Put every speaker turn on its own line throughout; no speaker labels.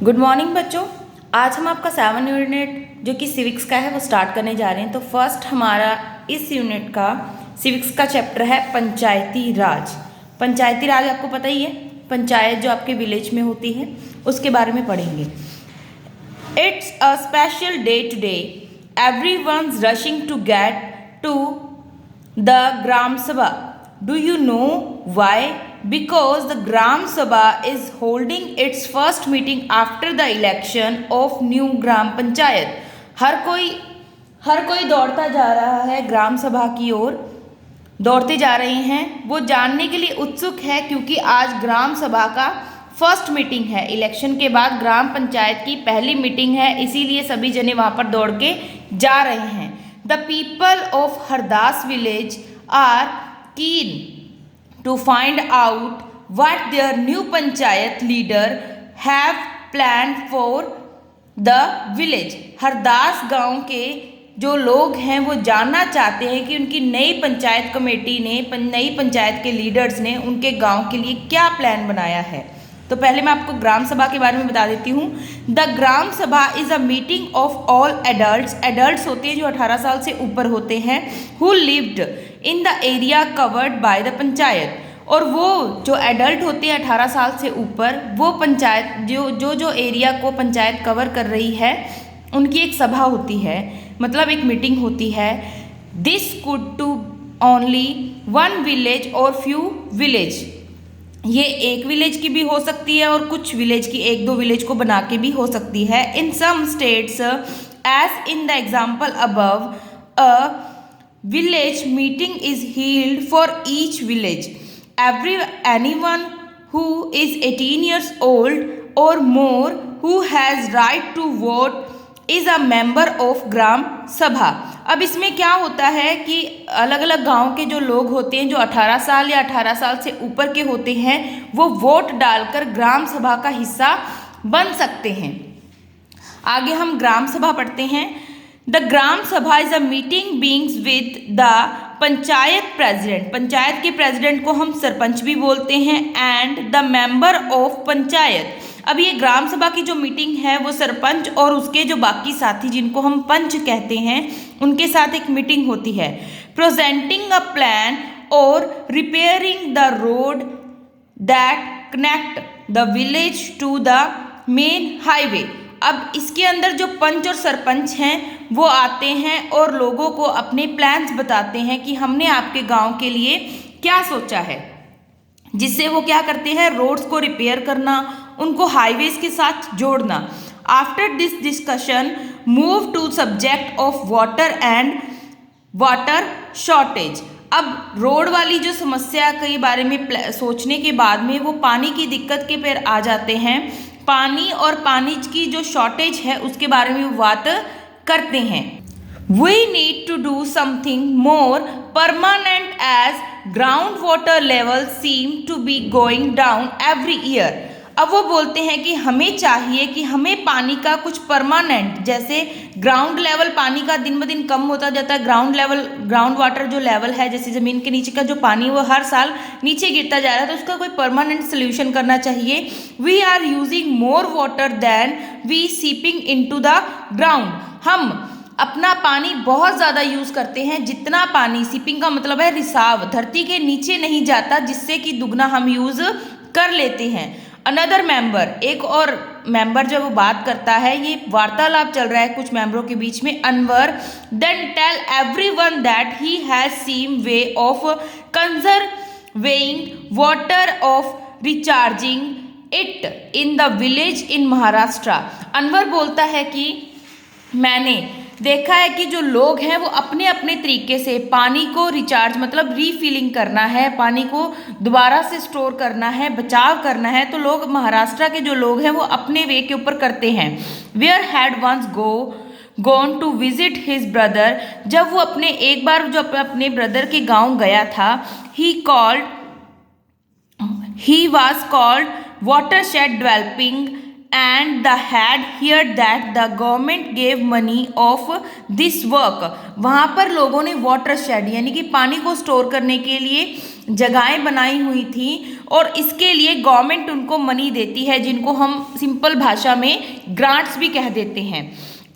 Good morning बच्चों। आज हम आपका 7 यूनिट जो कि सिविक्स का है वो स्टार्ट करने जा रहे हैं। तो फर्स्ट हमारा इस यूनिट का सिविक्स का चैप्टर है पंचायती राज। पंचायती राज आपको पता ही है, पंचायत जो आपके विलेज में होती है उसके बारे में पढ़ेंगे। It's a special day today, everyone's rushing to get to the gram Sabha. Do you know why? Because the Gram Sabha is holding its first meeting after the election of new Gram Panchayat. हर कोई दौड़ता जा रहा है ग्राम सभा की ओर, दौड़ते जा रहे हैं। वो जानने के लिए उत्सुक है क्योंकि आज ग्राम सभा का फर्स्ट मीटिंग है। इलेक्शन के बाद ग्राम पंचायत की पहली मीटिंग है, इसीलिए सभी जने वहाँ पर दौड़ के जा रहे हैं। The people of Hardas village are keen to find out what their new panchayat leader have planned for the village. Hardas गांव के जो लोग हैं वो जानना चाहते हैं कि उनकी नई पंचायत कमेटी ने, नई पंचायत के लीडर्स ने उनके गांव के लिए क्या प्लान बनाया है। तो पहले मैं आपको ग्राम सभा के बारे में बता देती हूँ। The gram Sabha is a meeting of all adults. Adults होते हैं जो 18 साल से ऊपर होते हैं। Who lived in the area covered by the panchayat. और वो जो एडल्ट होते हैं 18 साल से ऊपर, वो पंचायत जो एरिया को पंचायत कवर कर रही है उनकी एक सभा होती है, मतलब एक मीटिंग होती है। This could to only one village और फ्यू विलेज। ये एक विलेज की भी हो सकती है और कुछ विलेज की, एक दो विलेज को बना के भी हो सकती है। In some states as in the example above, a village meeting is heeld for each village. Anyone who is 18 years old or more who has right to vote is a member of ग्राम सभा। अब इसमें क्या होता है कि अलग अलग गांव के जो लोग होते हैं जो 18 साल या 18 साल से ऊपर के होते हैं वो वोट डालकर ग्राम सभा का हिस्सा बन सकते हैं। आगे हम ग्राम सभा पढ़ते हैं। The gram Sabha is a meeting beings with the panchayat president. Panchayat के प्रेसिडेंट को हम सरपंच भी बोलते हैं। And the member of panchayat. अब ये ग्राम सभा की जो मीटिंग है वो सरपंच और उसके जो बाकी साथी जिनको हम पंच कहते हैं उनके साथ एक मीटिंग होती है। प्रेजेंटिंग अ प्लान और repairing the road that connect the village to the main highway. अब इसके अंदर जो पंच और सरपंच हैं वो आते हैं और लोगों को अपने प्लान्स बताते हैं कि हमने आपके गांव के लिए क्या सोचा है, जिससे वो क्या करते हैं, रोड्स को रिपेयर करना, उनको हाईवेज के साथ जोड़ना। After this discussion move to subject of water and water shortage. अब रोड वाली जो समस्या के बारे में सोचने के बाद में वो पानी की दिक्कत के पर आ जाते हैं। पानी और पानी की जो शॉर्टेज है उसके बारे में वो बात करते हैं। We need to do something more permanent as ground water levels seem to be going down every year. अब वो बोलते हैं कि हमें चाहिए कि हमें पानी का कुछ परमानेंट, जैसे ग्राउंड लेवल पानी का दिन ब दिन कम होता जाता है। ग्राउंड वाटर जो लेवल है, जैसे ज़मीन के नीचे का जो पानी वो हर साल नीचे गिरता जा रहा है, तो उसका कोई परमानेंट सोल्यूशन करना चाहिए। We are using more water than we seeping into the ground. हम अपना पानी बहुत ज़्यादा यूज़ करते हैं, जितना पानी, सीपिंग का मतलब है रिसाव, धरती के नीचे नहीं जाता, जिससे कि दुगना हम यूज़ कर लेते हैं। अनदर मेंबर, एक और मेंबर जब वो बात करता है, ये वार्तालाप चल रहा है कुछ मेंबरों के बीच में। Anwar then tell everyone that he has seen way of conserving water of recharging it in the village in Maharashtra. Anwar बोलता है कि मैंने देखा है कि जो लोग हैं वो अपने अपने तरीके से पानी को रिचार्ज, मतलब रीफिलिंग करना है, पानी को दोबारा से स्टोर करना है, बचाव करना है। तो लोग, महाराष्ट्र के जो लोग हैं वो अपने वे के ऊपर करते हैं। Where had once gone to visit his brother. जब वो एक बार जो अपने ब्रदर के गाँव गया था, he was called water shade developing and the had heard that the government gave money of this work। वहाँ पर लोगों ने वाटर शेड यानी कि पानी को स्टोर करने के लिए जगहें बनाई हुई थी और इसके लिए गवर्नमेंट उनको मनी देती है, जिनको हम सिंपल भाषा में ग्रांट्स भी कह देते हैं।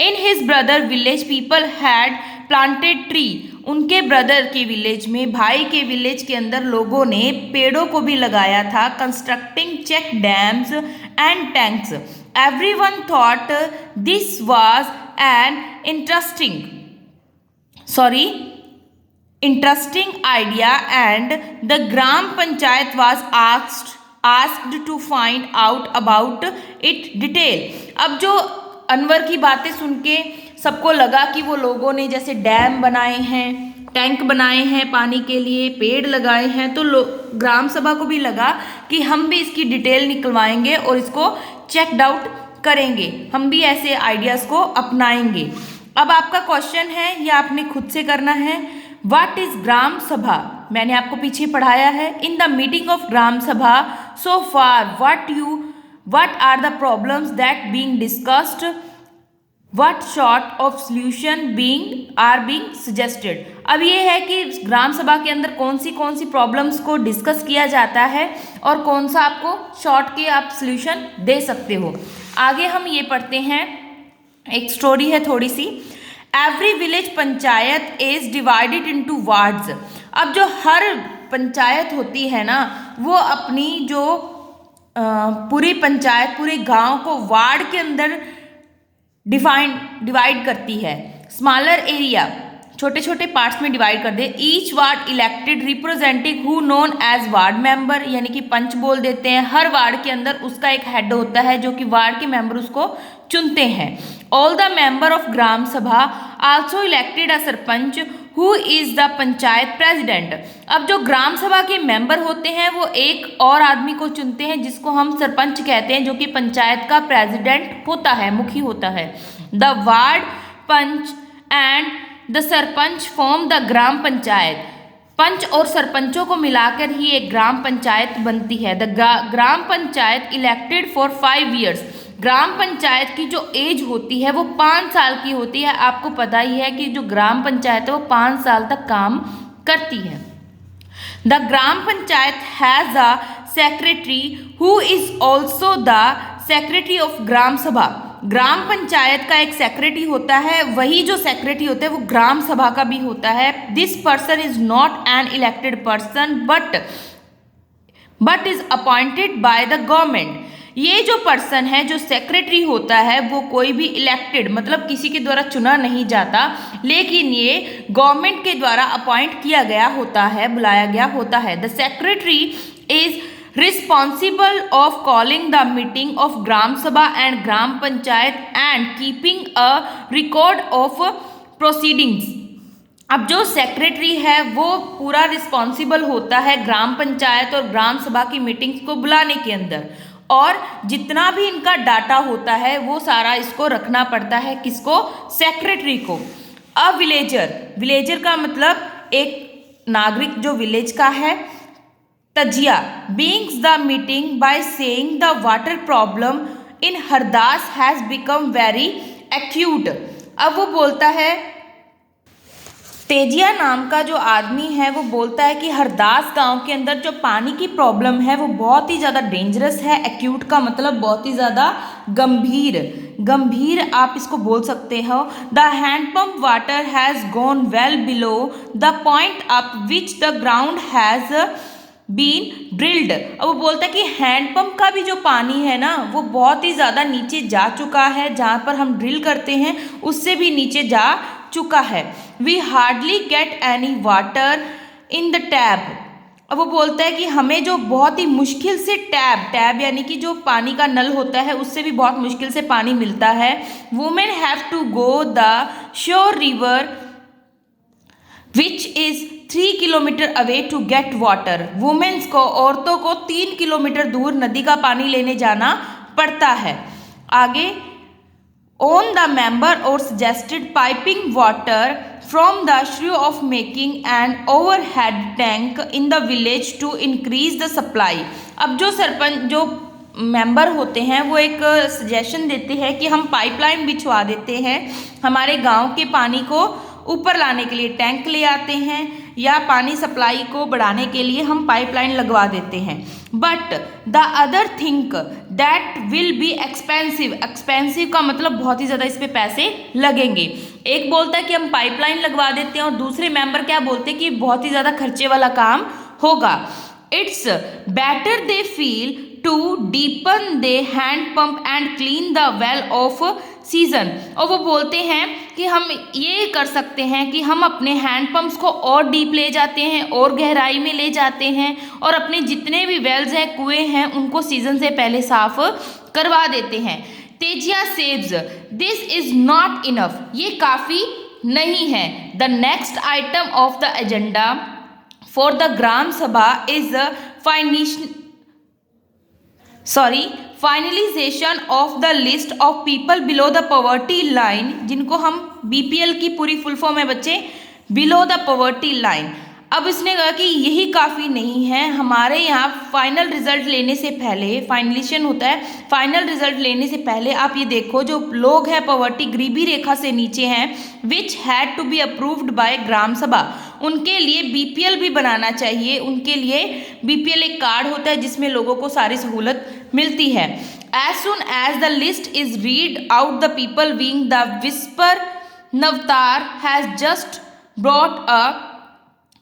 In his brother village people had planted tree. उनके ब्रदर के विलेज में, भाई के विलेज के अंदर लोगों ने पेड़ों को भी लगाया था। Constructing check dams and tanks. Everyone thought this was an interesting idea and the Gram Panchayat was asked to find out about it detail। अब जो अनवर की बातें सुन के सबको लगा कि वो लोगों ने जैसे डैम बनाए हैं, टैंक बनाए हैं पानी के लिए, पेड़ लगाए हैं, तो ग्राम सभा को भी लगा कि हम भी इसकी डिटेल निकलवाएंगे और इसको चेकड आउट करेंगे, हम भी ऐसे आइडियाज़ को अपनाएंगे। अब आपका क्वेश्चन है, ये आपने खुद से करना है। व्हाट इज ग्राम सभा? मैंने आपको पीछे पढ़ाया है। In the meeting of Gram Sabha so far what are the problems that being discussed, what sort of solution being suggested. अब ये है कि ग्राम सभा के अंदर कौन सी प्रॉब्लम्स को डिस्कस किया जाता है और कौन सा आपको शॉर्ट के आप सॉल्यूशन दे सकते हो। आगे हम ये पढ़ते हैं, एक स्टोरी है थोड़ी सी। Every village panchayat is divided into wards. अब जो हर पंचायत होती है ना, वो अपनी जो पूरी पंचायत, पूरे गांव को वार्ड के अंदर डिवाइड करती है। स्मॉलर एरिया, छोटे छोटे पार्ट्स में डिवाइड कर दे। Each ward elected representative who known as ward member, यानी कि पंच बोल देते हैं। हर वार्ड के अंदर उसका एक हेड होता है जो कि वार्ड के मेंबर उसको चुनते हैं। All the member of Gram सभा also elected a sarpanch who is the panchayat president. अब जो ग्राम सभा के मेंबर होते हैं वो एक और आदमी को चुनते हैं जिसको हम सरपंच कहते हैं, जो कि पंचायत का प्रेसिडेंट होता है, मुखी होता है। The ward panch and the sarpanch form the Gram Panchayat. Panch और सरपंचों को मिलाकर ही एक ग्राम पंचायत बनती है। The Gram panchayat elected for 5 years। ग्राम पंचायत की जो एज होती है वो 5 साल की होती है। आपको पता ही है कि जो ग्राम पंचायत है वो 5 साल तक काम करती है। The Gram Panchayat has a secretary who is also the secretary of Gram Sabha. Gram panchayat का एक सेक्रेटरी होता है, वही जो सेक्रेटरी होता है वो ग्राम सभा का भी होता है। This person is not an elected person but is appointed by the government. ये जो पर्सन है, जो सेक्रेटरी होता है, वो कोई भी इलेक्टेड मतलब किसी के द्वारा चुना नहीं जाता, लेकिन ये गवर्नमेंट के द्वारा अपॉइंट किया गया होता है, बुलाया गया होता है। The secretary is responsible of calling the meeting of gram sabha and gram panchayat and keeping a record of proceedings। अब जो सेक्रेटरी है वो पूरा रिस्पॉन्सिबल होता है ग्राम पंचायत और ग्राम सभा की मीटिंग्स को बुलाने के अंदर, और जितना भी इनका डाटा होता है वो सारा इसको रखना पड़ता है, किसको? सेक्रेटरी को। अ विलेजर का मतलब एक नागरिक जो विलेज का है। तजिया begins the meeting by saying the water problem in Hardas has become very acute। अब वो बोलता है, तेजिया नाम का जो आदमी है वो बोलता है कि हरदास गांव के अंदर जो पानी की प्रॉब्लम है वो बहुत ही ज़्यादा डेंजरस है। एक्यूट का मतलब बहुत ही ज़्यादा गंभीर आप इसको बोल सकते हो। The handpump water has gone well below the point up which the ground has been drilled. अब वो बोलता है कि हैंडपम्प का भी जो पानी है ना वो बहुत ही ज़्यादा नीचे जा चुका है, जहाँ पर हम ड्रिल करते हैं उससे भी नीचे जा चुका है। We hardly get any water in the tap. अब वो बोलता है कि हमें जो बहुत ही मुश्किल से टैब यानी कि जो पानी का नल होता है उससे भी बहुत मुश्किल से पानी मिलता है। Women have to go the sure river which is 3 kilometre away to get water. Womens को, औरतों को 3 किलोमीटर दूर नदी का पानी लेने जाना पड़ता है। आगे, ओन द मेंबर और suggested piping water from the through of making an overhead tank in the village to increase the supply. अब जो सरपंच, जो मेंबर होते हैं वो एक सजेशन देते हैं कि हम पाइपलाइन बिछवा देते हैं, हमारे गांव के पानी को ऊपर लाने के लिए टैंक ले आते हैं या पानी सप्लाई को बढ़ाने के लिए हम पाइपलाइन लगवा देते हैं। But the other think that will be expensive, expensive का मतलब बहुत ही ज़्यादा इस पे पैसे लगेंगे। एक बोलता है कि हम पाइपलाइन लगवा देते हैं और दूसरे मेंबर क्या बोलते हैं कि बहुत ही ज़्यादा खर्चे वाला काम होगा। It's better they feel to deepen the hand pump and clean the well off season. और वो बोलते हैं कि हम ये कर सकते हैं कि हम अपने हैंड पंप्स को और डीप ले जाते हैं और गहराई में ले जाते हैं और अपने जितने भी वेल्स हैं, कुएं हैं, उनको सीजन से पहले साफ करवा देते हैं। Tejiya says this is not enough, ये काफ़ी नहीं है। The next item of the agenda for the gram Sabha is finalisation of the list of people below the poverty line, जिनको हम बीपीएल की पूरी फुल फॉर्म है बच्चे, बिलो द पॉवर्टी लाइन। अब इसने कहा कि यही काफ़ी नहीं है, हमारे यहाँ फाइनल रिजल्ट लेने से पहले, फाइनलिशन होता है, फाइनल रिजल्ट लेने से पहले आप ये देखो जो लोग हैं पॉवर्टी गरीबी रेखा से नीचे हैं, which had to be approved by Gram Sabha, उनके लिए बीपीएल भी बनाना चाहिए। उनके लिए बीपीएल एक कार्ड होता है जिसमें लोगों को सारी सहूलत मिलती है। As soon as the list is read out the people being the whisper Navtar has just brought a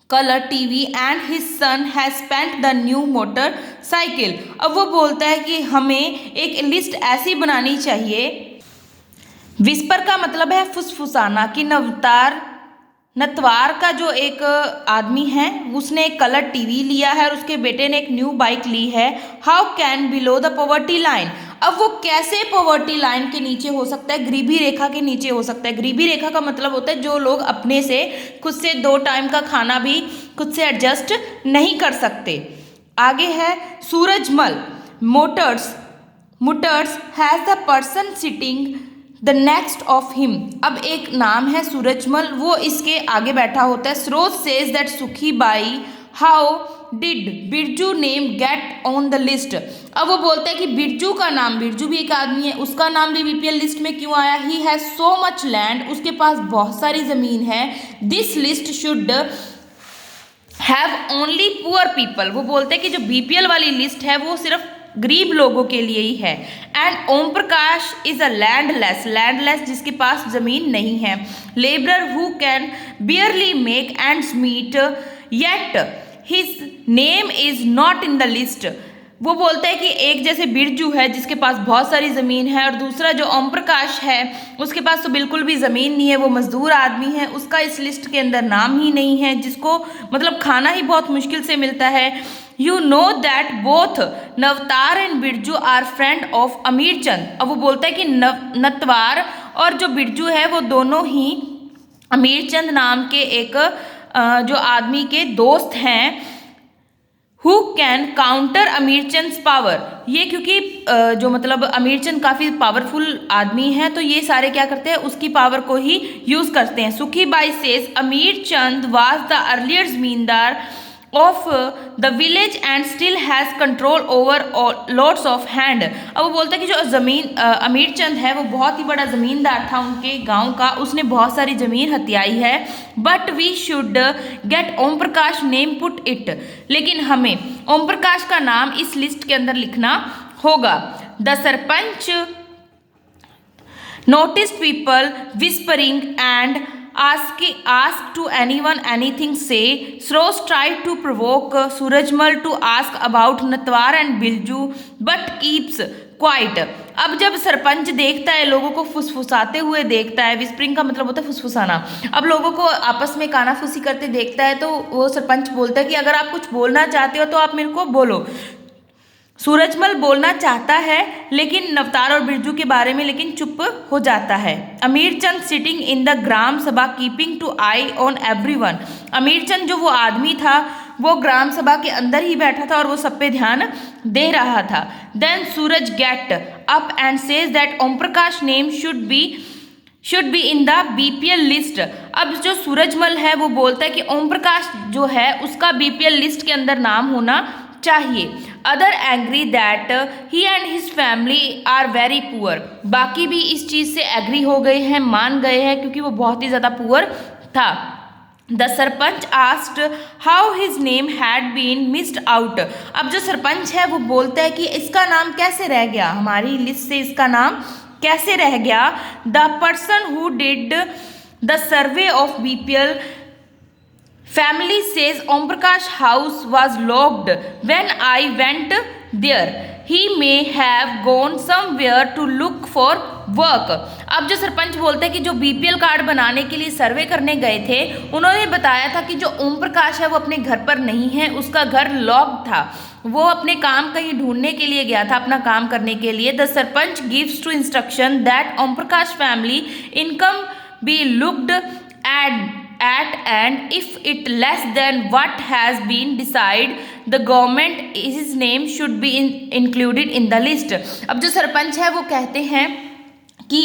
colour TV and his son has spent the new motorcycle. अब वो बोलता है कि हमें एक लिस्ट ऐसी बनानी चाहिए, विस्पर का मतलब है फुसफुसाना, कि नतवार का जो एक आदमी है उसने एक कलर टीवी लिया है और उसके बेटे ने एक न्यू बाइक ली है। How can below the poverty line, अब वो कैसे पॉवर्टी लाइन के नीचे हो सकता है, गरीबी रेखा के नीचे हो सकता है। गरीबी रेखा का मतलब होता है जो लोग अपने से खुद से 2 टाइम का खाना भी खुद से एडजस्ट नहीं कर सकते। आगे है Surajmal Motors has the person sitting the next of him. अब एक नाम है सूरजमल, वो इसके आगे बैठा होता है। सरोज सेज दैट सुखी by how did Birju name get on the list. अब वो बोलता है कि बिरजू का नाम, बिरजू भी एक आदमी है, उसका नाम भी बीपीएल लिस्ट में क्यों आया। He has so much land, उसके पास बहुत सारी ज़मीन है। This list should have only poor people, वो बोलते हैं कि जो बीपीएल वाली लिस्ट है वो सिर्फ गरीब लोगों के लिए ही है। And Om Prakash is a landless जिसके पास जमीन नहीं है। Labourer who can barely make ends meet yet his name is not in the list. वो बोलता है कि एक जैसे बिरजू है जिसके पास बहुत सारी ज़मीन है और दूसरा जो ओम प्रकाश है उसके पास तो बिल्कुल भी ज़मीन नहीं है, वो मज़दूर आदमी है, उसका इस लिस्ट के अंदर नाम ही नहीं है, जिसको मतलब खाना ही बहुत मुश्किल से मिलता है। You know that both Navtar and Birju are friend of Amir Chand. अब वो बोलता है कि नतवार और जो बिरजू है वो दोनों ही अमीर चंद नाम के एक जो आदमी के दोस्त हैं। हु कैन काउंटर अमीर चंद पावर, ये क्योंकि जो मतलब अमीर चंद काफ़ी पावरफुल आदमी है तो ये सारे क्या करते हैं, उसकी पावर को ही यूज़ करते हैं। सुखी बाई सेज अमीर चंद वाज द अर्लियर जमींदार of the village and still has control over lots of hand. अब वो बोलता है कि जो ज़मीन अमीर चंद है वो बहुत ही बड़ा ज़मींदार था उनके गांव का, उसने बहुत सारी ज़मीन हथियाई है। But we should get Om Prakash name put it, लेकिन हमें ओम प्रकाश का नाम इस लिस्ट के अंदर लिखना होगा। The sarpanch notice people whispering and ask to anyone anything say. Sroz tried to provoke Surajmal to ask about Natwar and Bilju but keeps quiet. अब जब सरपंच देखता है लोगों को फुसफुसाते हुए देखता है, विस्परिंग का मतलब होता है फुसफुसाना, अब लोगों को आपस में कानाफूसी करते देखता है तो वो सरपंच बोलता है कि अगर आप कुछ बोलना चाहते हो तो आप मेरे को बोलो। सूरजमल बोलना चाहता है लेकिन नवतार और बिरजू के बारे में लेकिन चुप हो जाता है। अमीर चंद sitting in the gram sabha keeping to eye on everyone. Amir Chand जो वो आदमी था वो ग्राम सभा के अंदर ही बैठा था और वो सब पे ध्यान दे रहा था। Then Suraj get up and says that Om Prakash name should be in the BPL list. अब जो सूरजमल है वो बोलता है कि ओम प्रकाश जो है उसका बीपीएल लिस्ट के अंदर नाम होना चाहिए। Other agree that he and his family are very poor, बाकी भी इस चीज़ से एग्री हो गए हैं, मान गए हैं, क्योंकि वो बहुत ही ज़्यादा पुअर था। The sarpanch asked how his name had been missed out. अब जो सरपंच है वो बोलता है कि इसका नाम कैसे रह गया, हमारी लिस्ट से इसका नाम कैसे रह गया। The person who did the survey of BPL family says Om Prakash house was locked when I went there. He may have gone somewhere to look for work. अब जो सरपंच बोलते हैं कि जो बीपीएल कार्ड बनाने के लिए सर्वे करने गए थे, उन्होंने बताया था कि जो ओम प्रकाश है वो अपने घर पर नहीं है, उसका घर लॉक्ड था, वो अपने काम कहीं ढूंढने के लिए गया था, अपना काम करने के लिए। The sarpanch gives to instruction that Om Prakash family income be looked at and if it less than what has been decided the government his name should be included in the list. अब जो सरपंच है वो कहते हैं कि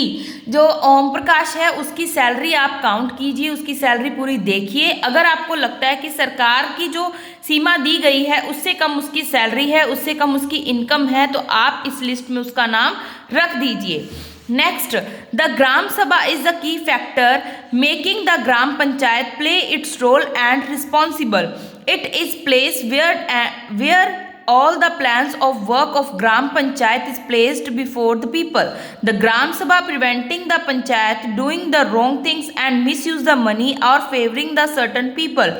जो ओम प्रकाश है उसकी सैलरी आप काउंट कीजिए, उसकी सैलरी पूरी देखिए, अगर आपको लगता है कि सरकार की जो सीमा दी गई है उससे कम उसकी सैलरी है, उससे कम उसकी इनकम है, तो आप इस लिस्ट में उसका नाम रख दीजिए। Next, the Gram Sabha is the key factor making the Gram Panchayat play its role and responsible. It is place where all the plans of work of Gram Panchayat is placed before the people. The Gram Sabha preventing the Panchayat doing the wrong things and misuse the money or favoring the certain people.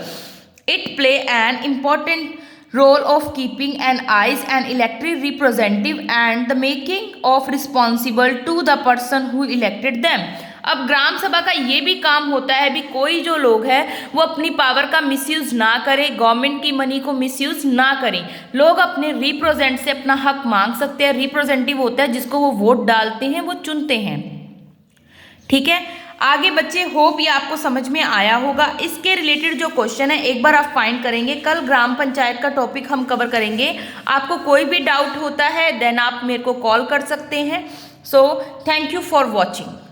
It play an important role of keeping an eyes and elected representative and the making of responsible to the person who elected them. अब ग्राम सभा का ये भी काम होता है भी कोई जो लोग हैं वो अपनी पावर का मिसयूज़ ना करें, गवर्नमेंट की मनी को मिसयूज़ ना करें। लोग अपने रिप्रेजेंट से अपना हक मांग सकते हैं, रिप्रेजेंटेटिव होता है जिसको वो वोट डालते हैं, वो चुनते हैं। ठीक है, आगे बच्चे होप ये आपको समझ में आया होगा। इसके रिलेटेड जो क्वेश्चन है एक बार आप फाइंड करेंगे, कल ग्राम पंचायत का टॉपिक हम कवर करेंगे। आपको कोई भी डाउट होता है देन आप मेरे को कॉल कर सकते हैं। So thank you for watching.